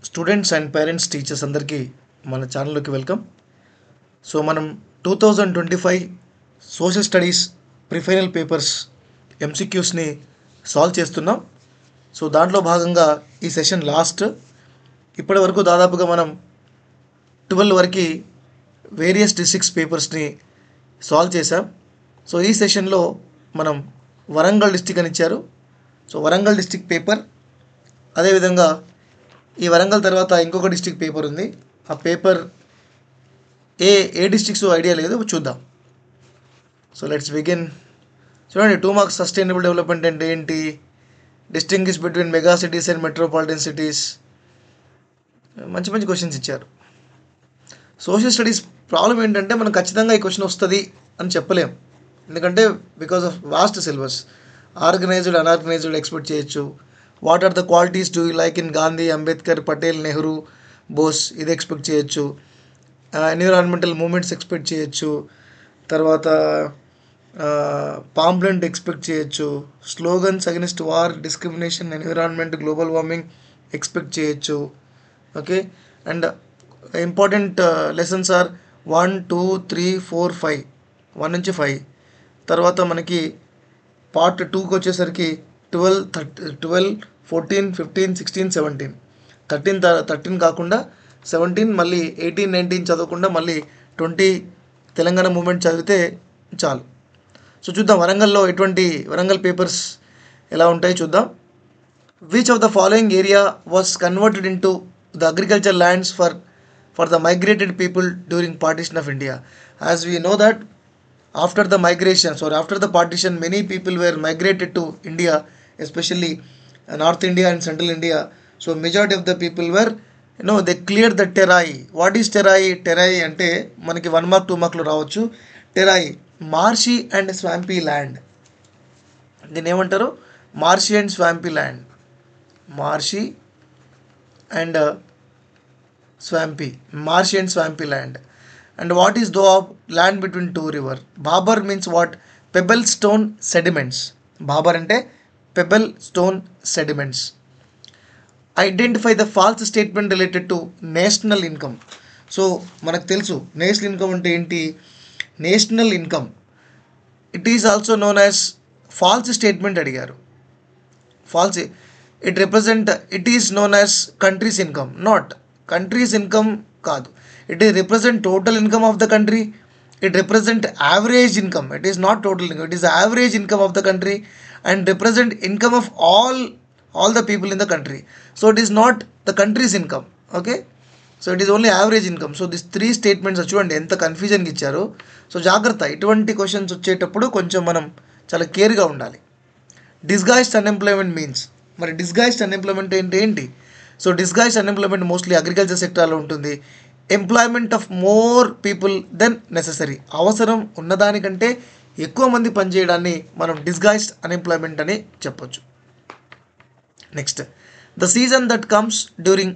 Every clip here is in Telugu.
స్టూడెంట్స్ అండ్ పేరెంట్స్ టీచర్స్ అందరికీ మన ఛానల్లోకి వెల్కమ్. సో మనం 2025 సోషల్ స్టడీస్ ప్రిఫైనల్ పేపర్స్ ఎంసీక్యూస్ని సాల్వ్ చేస్తున్నాం. సో దాంట్లో భాగంగా ఈ సెషన్ లాస్ట్. ఇప్పటి వరకు దాదాపుగా మనం 12 వరకు వేరియస్ డిస్ట్రిక్ట్స్ పేపర్స్ని సాల్వ్ చేసాం. సో ఈ సెషన్లో మనం వరంగల్ డిస్టిక్ అని ఇచ్చారు. సో వరంగల్ డిస్టిక్ పేపర్, అదేవిధంగా ఈ వరంగల్ తర్వాత ఇంకొక డిస్టిక్ పేపర్ ఉంది. ఆ పేపర్ ఏ డిస్ట్రిక్ట్స్ ఐడియా లేదు, చూద్దాం. So let's begin. చూడండి, 2 మార్క్స్ సస్టైనబుల్ డెవలప్మెంట్ అంటే ఏంటి, distinguish between mega cities and metropolitan cities, మంచి మంచి క్వశ్చన్స్ ఇచ్చారు. సోషల్ స్టడీస్ ప్రాబ్లం ఏంటంటే మనం ఖచ్చితంగా ఈ క్వశ్చన్ వస్తుంది అని చెప్పలేం, ఎందుకంటే because of vast syllabus. Organized, unorganized expect చేయొచ్చు. What are the qualities do you like in Gandhi, Ambedkar, Patel, Nehru, Bose, ఇది ఎక్స్పెక్ట్ చేయొచ్చు. ఎన్విరాన్మెంటల్ మూమెంట్స్ ఎక్స్పెక్ట్ చేయొచ్చు. తర్వాత పాంప్లెంట్ ఎక్స్పెక్ట్ చేయొచ్చు. Slogans against war, discrimination, environment, global warming expect చేయొచ్చు. Okay, and important lessons are 1, 2, 3, 4, 5, 1 నుంచి 5. తర్వాత మనకి పార్ట్ 2కి వచ్చేసరికి 12, 14, 15, 16, 17. 13 కాకుండా 17, మళ్ళీ 18, 19 చదవకుండా మళ్ళీ 20 తెలంగాణ మూమెంట్ చదివితే చాలు. సో చూద్దాం వరంగల్ పేపర్స్ ఎలా ఉంటాయో చూద్దాం. Which of the following area was converted into the agriculture lands for the migrated people during partition of India? As we know that after the migrations or after the partition, many people were migrated to India, especially North India and Central India. So majority of the people were, they cleared the terrai. What is terrai? Terrai ante manaki 1 mark 2 mark lo ravochu. Terrai, marshy and swampy land. Then emantaru, marshy and swampy land. Marshy and swampy land. And what is though of land between 2 rivers? Bhabar means what? Pebble stone sediments. Bhabar ante pebble stone sediments. Identify the false statement related to national income. So manaku telusu national income ante enti. National income, it is also known as false statement adigaru. False, it is known as country's income, not country's income kaadu. It is represent total income of the country. It represent average income. It is not total income. It is average income of the country and represent income of all the people in the country. So it is not the country's income. Okay. So it is only average income. So these 3 statements చూడండి ఎంత కన్ఫ్యూజన్గా ఇచ్చారు. సో జాగ్రత్త, ఇటువంటి క్వశ్చన్స్ వచ్చేటప్పుడు కొంచెం మనం చాలా కేర్గా ఉండాలి. డిస్గైజ్డ్ అన్ఎంప్లాయ్మెంట్ మీన్స్, మరి డిస్గైజ్డ్ అన్ఎంప్లాయ్మెంట్ ఏంటి? So disguised unemployment mostly agriculture సెక్టార్లో ఉంటుంది. Employment of more people than necessary, అవసరం ఉన్నదానికంటే ఎక్కువ మంది పనిచేయడాన్ని మనం డిస్గైజ్డ్ అన్ఎంప్లాయ్మెంట్ అని చెప్పొచ్చు. Next, the season that comes during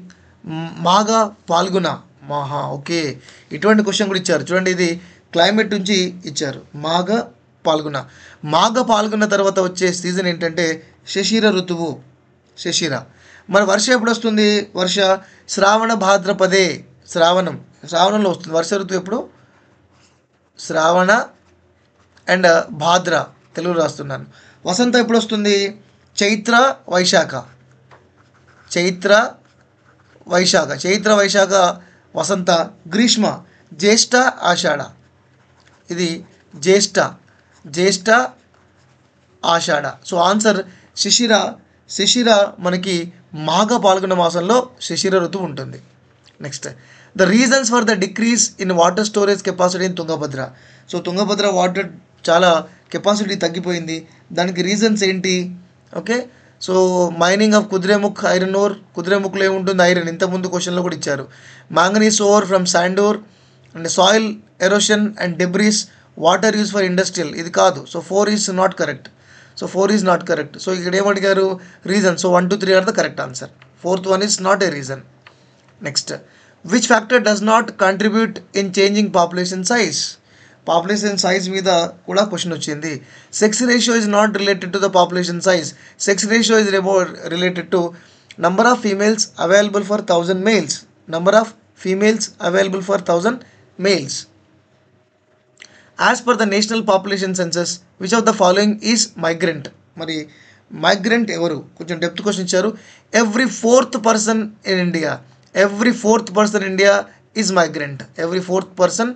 Magh Phalguna. Okay, ఇటువంటి క్వశ్చన్ కూడా ఇచ్చారు. చూడండి, ఇది క్లైమేట్ నుంచి ఇచ్చారు. మాఘ పాల్గుణ తర్వాత వచ్చే సీజన్ ఏంటంటే శశిర ఋతువు. శశిర. మరి వర్ష ఎప్పుడు వస్తుంది? వర్ష శ్రావణ భాద్రపదే. శ్రావణంలో వస్తుంది వర్ష ఋతువు. ఎప్పుడు? శ్రావణ అండ్ భాద్ర, తెలుగు రాస్తున్నాను. వసంత ఎప్పుడు వస్తుంది? చైత్ర వైశాఖ వసంత. గ్రీష్మ జ్యేష్ఠ ఆషాఢ. ఇది జ్యేష్ఠ ఆషాఢ. సో ఆన్సర్ శిశిర మనకి మాఘ పాల్గొన మాసంలో శిశిర ఋతువు ఉంటుంది. Next, the reasons for the decrease in water storage capacity in Tungabhadra. So Tungabhadra water చాలా కెపాసిటీ తగ్గిపోయింది. దానికి రీజన్స్ ఏంటి? Okay, so mining of Kudremukh iron ore. కుద్రేముఖ్లో ఏముంటుంది? ఐరన్. ఇంతకుముందు క్వశ్చన్లో కూడా ఇచ్చారు. Manganese ore from sand ore and soil erosion and debris. Water use for industrial, ఇది కాదు. So 4 is not correct. So ఇక్కడ ఏమడిగారు? Reason. So 1, 2, 3 are the correct answer. 4th one is not a reason. Next, which factor does not contribute in changing population size. Population size మీద కూడా క్వశ్చన్ వచ్చింది. Sex ratio is not related to the population size. Sex ratio is related to Number of females available for 1000 males. Number of females available for 1000 males. As per the national population census, which of the following is migrant? మరి మైగ్రెంట్ ఎవరు? కొంచెం డెప్త్ క్వశ్చన్ ఇచ్చారు. Every fourth person in India, every fourth person India is migrant. Every fourth person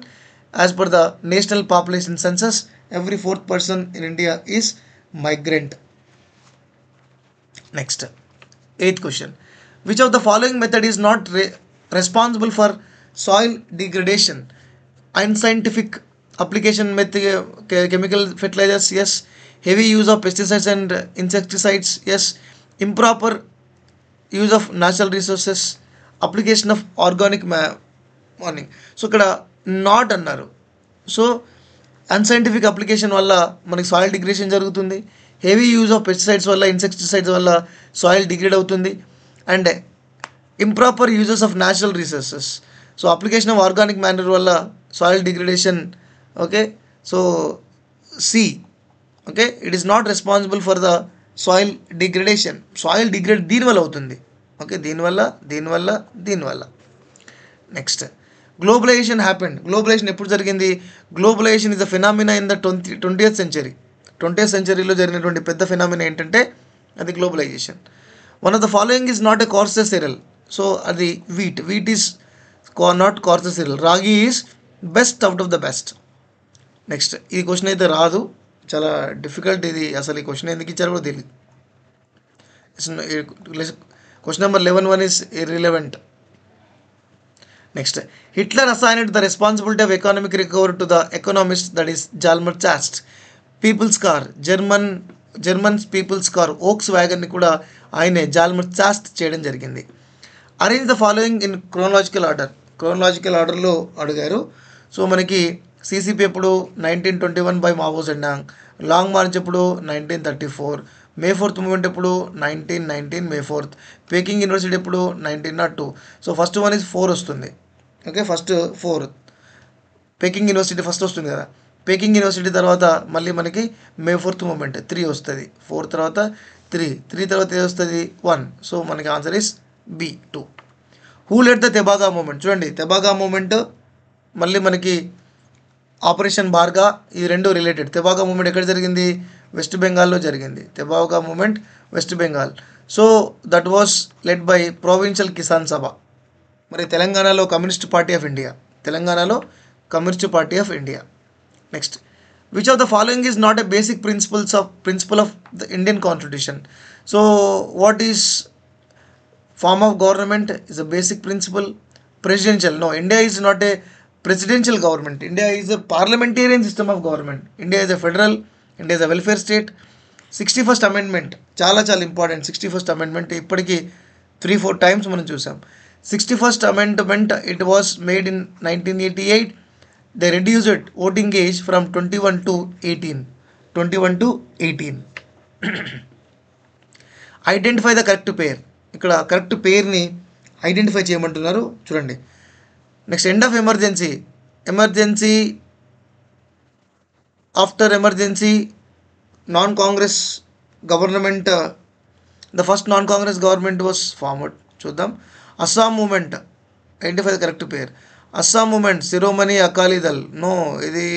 as per the national population census, every fourth person in India is migrant. Next 8th question. Which of the following method is not responsible for soil degradation? Unscientific application method, chemical fertilizers, yes. Heavy use of pesticides and insecticides, yes. Improper use of natural resources, application of organic manure. So ఇక్కడ నాట్ అన్నారు. సో అన్సైంటిఫిక్ అప్లికేషన్ వల్ల మనకి సాయిల్ డిగ్రేషన్ జరుగుతుంది. హెవీ యూజ్ ఆఫ్ పెస్టిసైడ్స్ వల్ల, ఇన్సెక్టిసైడ్స్ వల్ల సాయిల్ డిగ్రేడ్ అవుతుంది. And improper uses of natural resources, so application of organic manure వల్ల soil degradation. Okay, so C. Okay, it is not responsible for the soil degradation. Soil degrade దీనివల్ల అవుతుంది. ఓకే, దీనివల్ల. Next, globalisation happened. గ్లోబలైజేషన్ ఎప్పుడు జరిగింది? Globalization is the phenomena in the 20th century. 20th centuryలో జరిగినటువంటి పెద్ద ఫినామినా ఏంటంటే అది globalization. One of the following is not a coarse cereal. So అది wheat is not coarse cereal. Ragi is best out of the best. Next, ఈ క్వశ్చన్ అయితే రాదు, చాలా డిఫికల్ట్ ఇది. అసలు ఈ క్వశ్చన్ ఎందుకు ఇచ్చారో కూడా తెలియదు. Question number 11 is irrelevant. Next, Hitler assigned the responsibility of economic recovery to the economist, that is Hjalmar Schacht. People's car, German people's car ఓక్స్ వ్యాగన్ని కూడా ఆయనే జాల్మర్ చాస్ట్ చేయడం జరిగింది. Arrange the following in chronological ఆర్డర్లో అడిగారు. సో మనకి సిసిపి ఎప్పుడు 1921 by Mao Zedong, long march ఎప్పుడు 1934, మే 4th మూమెంట్ ఎప్పుడు 1919 మే 4th, పేకింగ్ యూనివర్సిటీ ఎప్పుడు 1902. సో ఫస్ట్ 1 is 4 వస్తుంది. Okay, first 4 packing university first వస్తుంది కదా. పేకింగ్ యూనివర్సిటీ తర్వాత మళ్ళీ మనకి మే 4th మూమెంట్ 3 వస్తుంది. 4 తర్వాత 3 తర్వాత ఏది వస్తుంది? 1. సో మనకి answer is B 2. Who led the Tebhaga movement? చూడండి, తెబాగా మూమెంట్ మళ్ళీ మనకి ఆపరేషన్ బార్గా, ఈ రెండు రిలేటెడ్. తెబాగా మూమెంట్ ఎక్కడ జరిగింది? వెస్ట్ బెంగాల్లో జరిగింది. Tebhaga movement West Bengal. So that was led by provincial Kisan Sabha. మరి తెలంగాణలో communist party of India. Next, which of the following is not a basic principle of the Indian constitution? So what is form of government is a basic principle? Presidential? No, India is not a presidential government. India is a parliamentarian system of government. India is a federal, India is a welfare state. 61st amendment చాలా important. 61st amendment ఇప్పటికీ 3-4 times మనం చూసాం. 61st amendment, it was made in 1988. They reduced voting age from 21 to 18. Identify the correct pair. ఇక్కడ కరెక్ట్ పేర్ని ఐడెంటిఫై చేయమంటున్నారు. చూడండి, next, end of emergency after emergency non Congress government, the first non Congress government was formed. చూద్దాం. Assam movement, identify the correct pair. Assam movement Shiromani Akali Dal, no, ఇది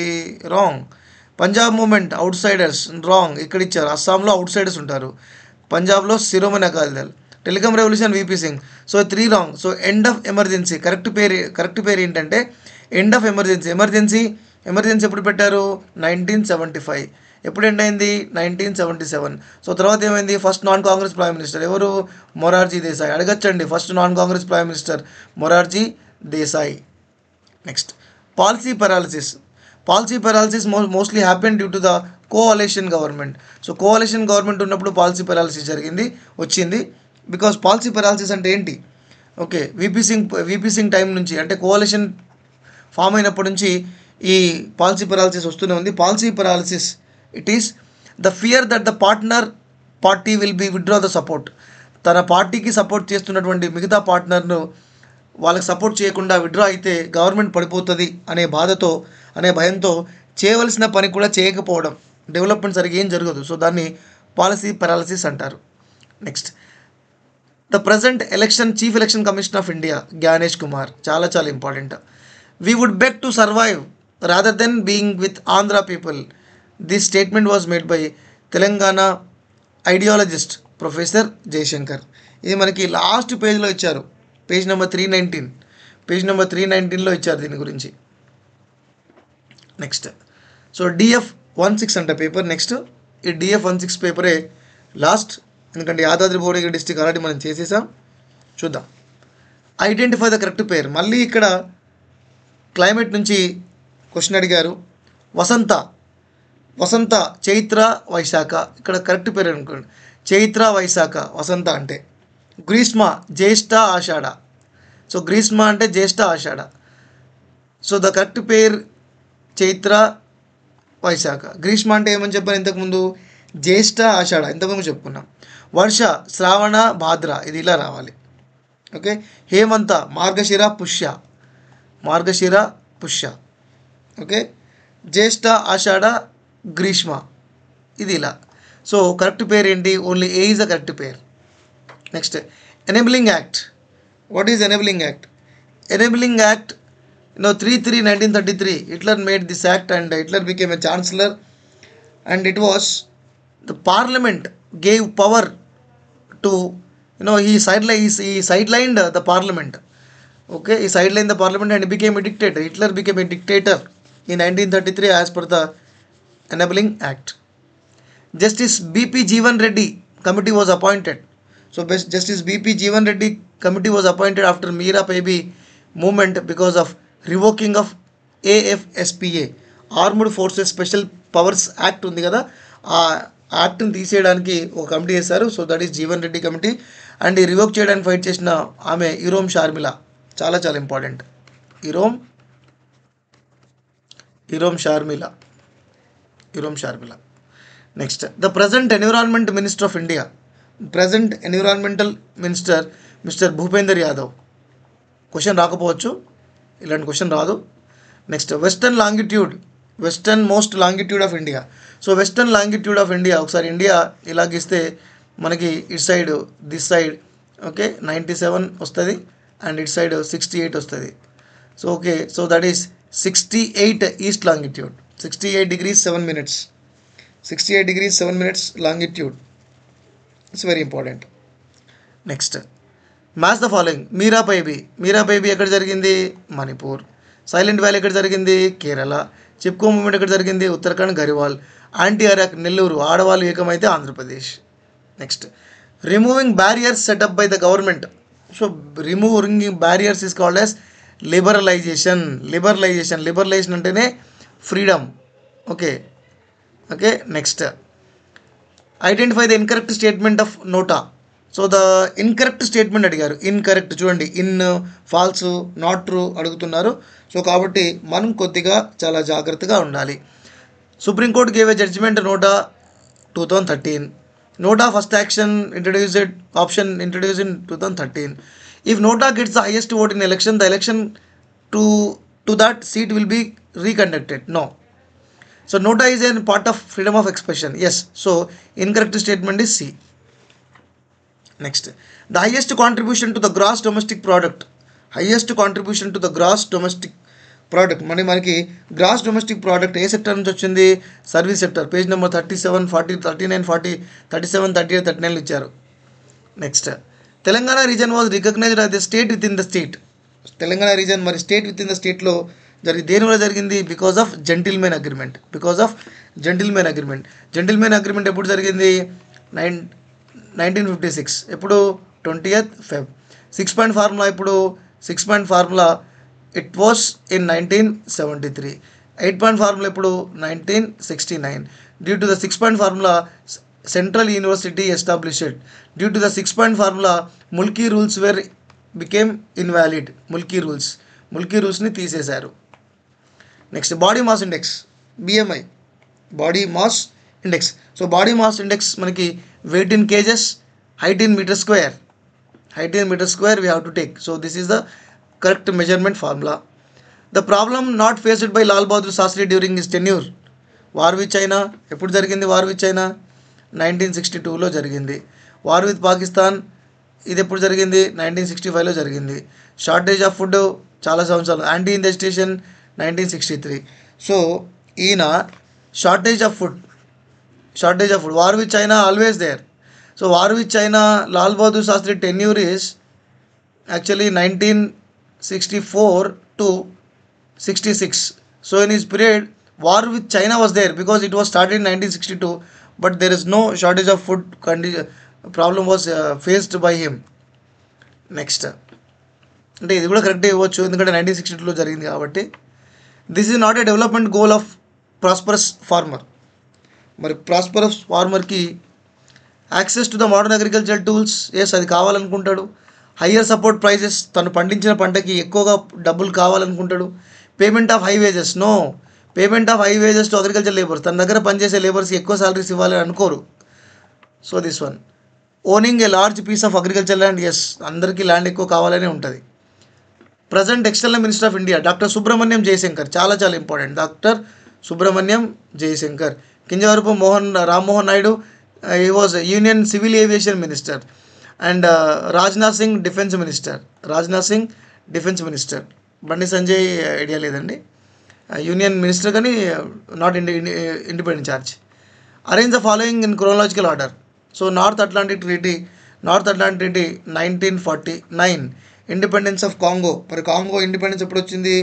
wrong. Punjab movement outsiders, wrong. ఇక్కడ ఇచ్చారు, అస్సాంలో అవుట్ సైడర్స్ ఉంటారు, పంజాబ్లో Shiromani Akali Dal. Telecom revolution VP Singh. So 3 wrong. So end of emergency correct pair ఏంటంటే ఎండ్ ఆఫ్ ఎమర్జెన్సీ ఎప్పుడు పెట్టారు? 1975. ఎప్పుడు ఎండ్ అయింది? 1977. సో తర్వాత ఏమైంది? First non Congress prime minister ఎవరు? మొరార్జీ దేశాయ్. అడగచ్చండి, first non Congress prime minister Morarji Desai. Next, policy paralysis mostly happen due to the coalition government. So coalition government ఉన్నప్పుడు పాలసీ పెరాలసిస్ వచ్చింది. బికాస్ పాలసీ పెరాలసిస్ అంటే ఏంటి? ఓకే, విపి సింగ్ టైం నుంచి, అంటే కోఅలిషన్ ఫామ్ అయినప్పటి నుంచి ఈ పాలసీ పెరాలసిస్ వస్తూనే ఉంది. Policy paralysis, it is the fear that the party will be withdraw the support. తన పార్టీకి సపోర్ట్ చేస్తున్నటువంటి మిగతా పార్ట్నర్ను వాళ్ళకి సపోర్ట్ చేయకుండా విత్డ్రా అయితే గవర్నమెంట్ పడిపోతుంది అనే భయంతో చేయవలసిన పని కూడా చేయకపోవడం, డెవలప్మెంట్ సరిగ్గా ఏం జరగదు. సో దాన్ని పాలసీ పెరాలసిస్ అంటారు. Next, the present chief election commission of India Gyanesh Kumar, చాలా చాలా important. We would beg to survive rather than being with Andhra people. This statement was made by Telangana ideologist professor Jayashankar. ఇది మనకి లాస్ట్ పేజ్లో ఇచ్చారు, పేజ్ నెంబర్ 319లో ఇచ్చారు దీని గురించి. నెక్స్ట్, సో DF 16 అంట పేపర్. నెక్స్ట్ ఈ DF 16 పేపరే లాస్ట్, ఎందుకంటే యాదాద్రి భువనగిరి డిస్టిక్ ఆల్రెడీ మనం చేసేసాం. చూద్దాం. ఐడెంటిఫై ద కరెక్ట్ పేర్. మళ్ళీ ఇక్కడ క్లైమేట్ నుంచి క్వశ్చన్ అడిగారు. వసంత చైత్ర వైశాఖ, ఇక్కడ కరెక్ట్ పేరు అనుకోండి, చైత్ర వైశాఖ వసంత అంటే. గ్రీష్మ జ్యేష్ఠ ఆషాఢ, సో గ్రీష్మ అంటే Jyeshtha Ashadha. So the correct pair Chaitra Vaishakha. Grishma అంటే ఏమని చెప్పాను ఇంతకుముందు, జ్యేష్ఠ ఆషాఢ ఇంతకుముందు చెప్పుకున్నాం. వర్ష శ్రావణ భాద్ర, ఇది ఇలా రావాలి. ఓకే. హేమంత మార్గశిర పుష్య. ఓకే. జ్యేష్ఠ ఆషాఢ గ్రీష్మ, ఇది ఇలా. సో కరెక్ట్ పేరు ఏంటి, only A is the correct pair. Next, enabling act. What is enabling act? Enabling act, 3/3/1933 Hitler made this act and Hitler became a chancellor, and it was the parliament gave power to, he sidelined the parliament. Okay, he sidelined the parliament and he became a dictator. Hitler became a dictator in 1933 as per the enabling act. Justice BP Jeevan Reddy committee was appointed. So Justice BP Jeevan Reddy committee was appointed after Meera Baby movement because of revoking of AFSPA, armed forces special powers act ఉంది కదా, ఆ యాక్ట్ని తీసేయడానికి ఒక కమిటీ చేశారు. So that is Jeevan Reddy committee. And ఈ రివోక్ చేయడానికి ఫైట్ చేసిన ఆమె ఇరోమ్ షార్మిలా, చాలా చాలా important. Irom Sharmila. Next, the present environment minister of India, present environmental minister mister Bhupender Yadav. Question రాకపోవచ్చు, ఇలాంటి క్వశ్చన్ రాదు. Next, western most longitude of India. So western longitude of India, ఒకసారి ఇండియా ఇలా గీస్తే మనకి ఇటు సైడ్ దిస్ సైడ్ ఓకే 97 వస్తుంది అండ్ ఇటు సైడ్ 68 వస్తుంది. So okay, so that is 68 east longitude, 68 degrees 7 minutes, 68 degrees 7 minutes longitude. It's very important. Next, match the following. Meera baby ఎక్కడ జరిగింది, మణిపూర్. సైలెంట్ వ్యాలీ ఎక్కడ జరిగింది, కేరళ. చిప్కో మూమెంట్ ఎక్కడ జరిగింది, ఉత్తరాఖండ్ గరివాల్. Anti arrack Nellore. ఆడవాళ్ళు ఏకమైతే Andhra Pradesh. Next, removing barriers set up by the government. So removing barriers is called as liberalization అంటేనే freedom. Okay. Next, identify the incorrect statement of NOTA. So the incorrect statement అడిగారు. ఇన్కరెక్ట్ చూడండి, ఫాల్స్, నాట్ ట్రూ అడుగుతున్నారు. సో కాబట్టి మనం కొద్దిగా చాలా జాగ్రత్తగా ఉండాలి. Supreme court gave a judgement NOTA 2013. NOTA first option introduced in 2013. If Nota gets the highest vote in election, the election to that seat will be reconducted. No. So Nota is a part of freedom of expression. Yes. So incorrect statement is C. Next, the highest contribution to the gross domestic product. మనకి గ్రాస్ డొమెస్టిక్ ప్రోడక్ట్ ఏ సెక్టర్ నుంచి వచ్చింది, సర్వీస్ సెక్టర్. పేజ్ నెంబర్ 37, 40, 39, 40, 37, 38, 39 ఇచ్చారు. Next, Telangana region was recognised as the state within the state. Telangana region మరి స్టేట్ విత్ ఇన్ ద స్టేట్లో దేనివల్ల జరిగింది, because of gentlemen agreement. Gentlemen agreement ఎప్పుడు జరిగింది, 1956. ఎప్పుడు, 20th Feb. 6-point ఫార్ములా ఎప్పుడు, 6-point formula it was in 1973. 8-point formula ఎప్పుడు, 1969. Due to the 6-point formula central university established. Due to the 6-point formula Mulki rules became invalid. Mulki రూల్స్ని తీసేశారు. Next, body mass index, BMI, body mass index. So body mass index మనకి weight in kgs, height in meter square we have to take. So this is the correct measurement formula. The problem not faced by Lal Bahadur Shastri during his tenure. War with China ఎప్పుడు జరిగింది, 1962లో జరిగింది. వార్ విత్ పాకిస్తాన్ ఇది ఎప్పుడు జరిగింది? 1965లో జరిగింది. షార్టేజ్ ఆఫ్ ఫుడ్ చాలా సంవత్సరాలు. Anti industrialisation 1963. సో ఈయన shortage of food war with China always there. So war with China, Lal Bahadur Shastri tenure is actually 1964 to 66. So in his period, war with China was there because it was started in 1962, but there is no shortage of food problem was faced by him. Next, అంటే ఇది కూడా కరెక్టే ఇవ్వచ్చు ఎందుకంటే 1962లో జరిగింది కాబట్టి. This is not a development goal of prosperous farmer. మరి ప్రాస్పరస్ ఫార్మర్కి access to the modern agriculture tools, yes అది కావాలనుకుంటాడు. హయ్యర్ సపోర్ట్ ప్రైజెస్, తను పండించిన పంటకి ఎక్కువగా డబ్బులు కావాలనుకుంటాడు. Payment of high wages, no payment of high wages to agriculture labours, తన దగ్గర పనిచేసే లేబర్స్కి ఎక్కువ సాలరీస్ ఇవ్వాలని అనుకోరు. So this one. Owning a large piece of agriculture land, yes అందరికీ ల్యాండ్ ఎక్కువ కావాలనే ఉంటుంది. Present external minister of India doctor Subrahmanyam Jaishankar, చాలా చాలా important. Doctor Subrahmanyam Jaishankar. Kinjarapu Rammohan Naidu, he was union civil aviation minister. And Rajnath Singh defence minister. Bandi Sanjay idea లేదండి, యూనియన్ మినిస్టర్ కానీ not independent charge. Arrange the following in chronological order. So north Atlantic treaty 1949. Independence of Congo. మరి కాంగో ఇండిపెండెన్స్ ఎప్పుడు వచ్చింది?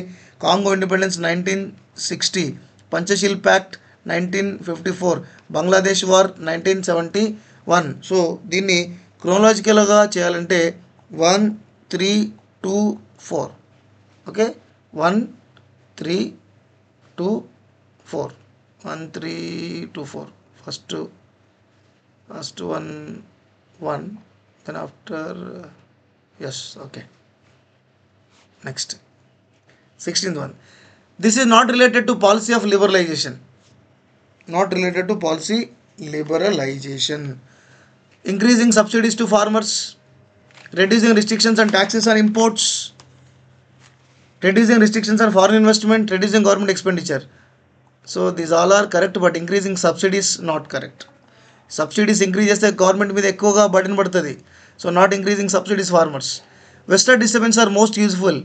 Congo independence 1960. Panchsheel pact 1954. Bangladesh war 1971. So దీన్ని క్రోనలాజికల్గా చేయాలంటే 1, 3, 2, 4. Okay, 1, 3, 2, 4. 1, 3, 2, 4. First 1, then after yes, okay. Next, 16th one. This is not related to policy of liberalization. Increasing subsidies to farmers, reducing restrictions and taxes on imports, reducing restrictions on foreign investment, reducing government expenditure. So these all are correct, but increasing subsidies not correct. Subsidies increase చేస్తే గవర్నమెంట్ మీద ఎక్కువగా బర్డెన్ పడుతుంది. So not increasing subsidies farmers. Western disturbance are most useful.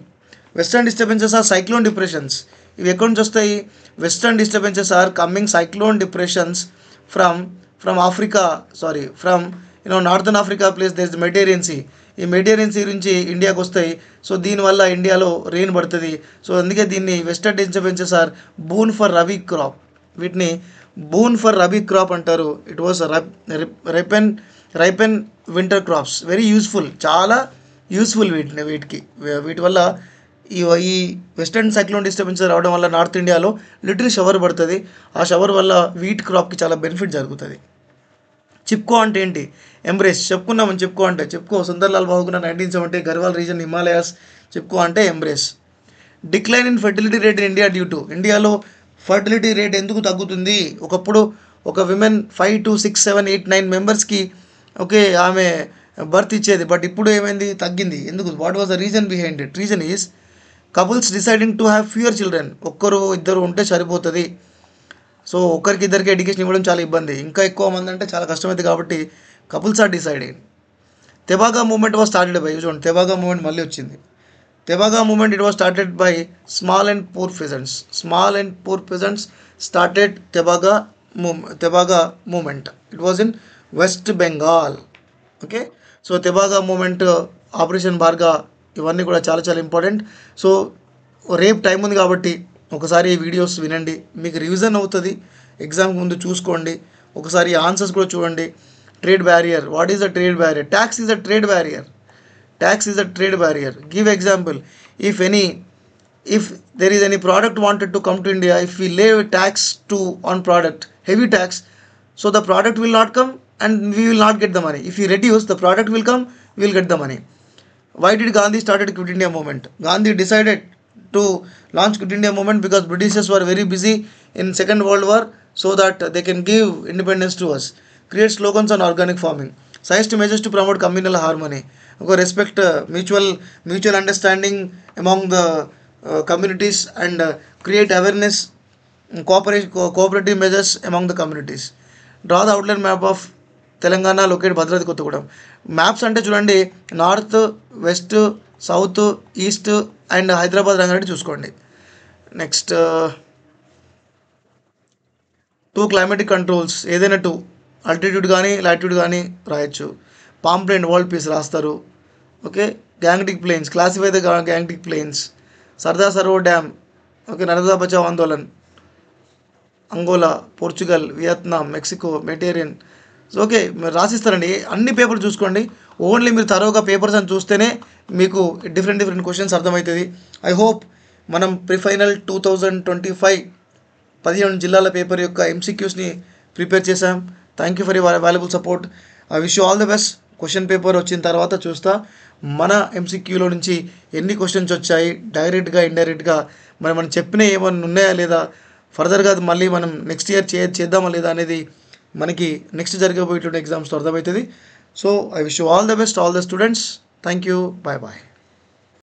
Western disturbances are cyclone depressions. ఇవి ఎక్కడి నుంచి వస్తాయి? Western disturbances are coming cyclone depressions from Africa, from northern Africa place there is Mediterranean sea. ఈ మెడిటేరియన్ సీ నుంచి ఇండియాకి వస్తాయి. సో దీనివల్ల ఇండియాలో రెయిన్ పడుతుంది. సో అందుకే దీన్ని western disturbances are boon for rabi crop. వీటిని బూన్ ఫర్ రబీ క్రాప్ అంటారు. It was ripen winter crops. Very useful, చాలా యూస్ఫుల్ వీటి వల్ల ఈ వెస్టర్న్ సైక్లోన్ డిస్టర్బెన్స్ రావడం వల్ల నార్త్ ఇండియాలో లిటిల్ షవర్ పడుతుంది. ఆ షవర్ వల్ల వీట్ క్రాప్కి చాలా బెనిఫిట్ జరుగుతుంది. చిప్కో అంటే ఏంటి? ఎంబ్రేస్. చెప్పుకో సుందర్లాల్ బహుగుణ 1970. గర్వాల్ రీజన్, హిమాలయాస్. చిప్కో అంటే embrace. Decline in fertility rate in India due to. ఇండియాలో ఫర్టిలిటీ రేట్ ఎందుకు తగ్గుతుంది? ఒకప్పుడు ఒక విమెన్ 5 to 6, 7, 8, 9 మెంబర్స్కి ఓకే ఆమె బర్త్ ఇచ్చేది. బట్ ఇప్పుడు ఏమైంది? తగ్గింది. ఎందుకు? What was the reason behind it? Reason is couples deciding to have fewer children. ఒక్కరు ఇద్దరు ఉంటే సరిపోతుంది. సో ఒక్కరికి ఇద్దరికి ఎడ్యుకేషన్ ఇవ్వడం చాలా ఇబ్బంది, ఇంకా ఎక్కువ మంది అంటే చాలా కష్టమైంది. కాబట్టి couples are deciding. Tebhaga movement was started by, చూడండి తెబాగా మూమెంట్ మళ్ళీ వచ్చింది. Tebhaga movement it was started by small and poor peasants started Tebhaga movement. It was in West Bengal. Okay, so Tebhaga movement, operation Barga, ఇవన్నీ కూడా చాలా చాలా ఇంపార్టెంట్. సో రేపు టైం ఉంది కాబట్టి ఒకసారి ఈ వీడియోస్ వినండి, మీకు రివిజన్ అవుతుంది. ఎగ్జామ్ ముందు చూసుకోండి, ఒకసారి ఆన్సర్స్ కూడా చూడండి. Trade barrier, what is the trade barrier? Tax is a trade barrier. Give example. If there is any product wanted to come to India, if we lay tax on product, heavy tax, so the product will not come and we will not get the money. If we reduce, the product will come, we will get the money. Why did Gandhi started Quit India movement? Gandhi decided to launch Quit India movement because Britishers were very busy in Second World War, so that they can give independence to us. Create slogans on organic farming. Suggested measures to promote communal harmony. Respect, mutual understanding among the communities, and create awareness, cooperative measures among the communities. Draw the outline map of Telangana locate Bhadradri Kothagudem. Maps అంటే చూడండి, north, west, south, east and Hyderabad Rangareddy చూసుకోండి. నెక్స్ట్ 2 క్లైమాటిక్ కంట్రోల్స్, ఏదైనా 2 ఆల్టిట్యూడ్ కానీ లాటిట్యూడ్ కానీ రాయొచ్చు. పాంప్లెంట్ వరల్డ్ పీస్ రాస్తారు. Okay, gangetic plains, classify the gangetic plains, Sardar Sarovar dam, okay, Narmada Bachao Andolan, Angola, Portugal, Vietnam, Mexico, Mediterranean. Okay, మీరు రాసిస్తారండి. అన్ని పేపర్లు చూసుకోండి. ఓన్లీ మీరు తరోగా పేపర్స్ అని చూస్తేనే మీకు డిఫరెంట్ క్వశ్చన్స్ అర్థమవుతుంది. ఐ హోప్ మనం ప్రిఫైనల్ 2025 17 జిల్లాల పేపర్ యొక్క ఎంసీక్యూస్ని ప్రిపేర్ చేశాం. Thank you for your valuable support. I wish you all the best. Question paper వచ్చిన తర్వాత చూస్తా మన ఎంసీక్యూలో నుంచి ఎన్ని క్వశ్చన్స్ వచ్చాయి, డైరెక్ట్గా ఇండైరెక్ట్గా మనం చెప్పిన ఏమన్నా ఉన్నాయా లేదా, ఫర్దర్గా మళ్ళీ మనం నెక్స్ట్ ఇయర్ చేద్దామా లేదా అనేది మనకి నెక్స్ట్ జరగబోయేటువంటి ఎగ్జామ్స్తో అర్థమవుతుంది. So I wish you all the best, all the students. Thank you, bye bye.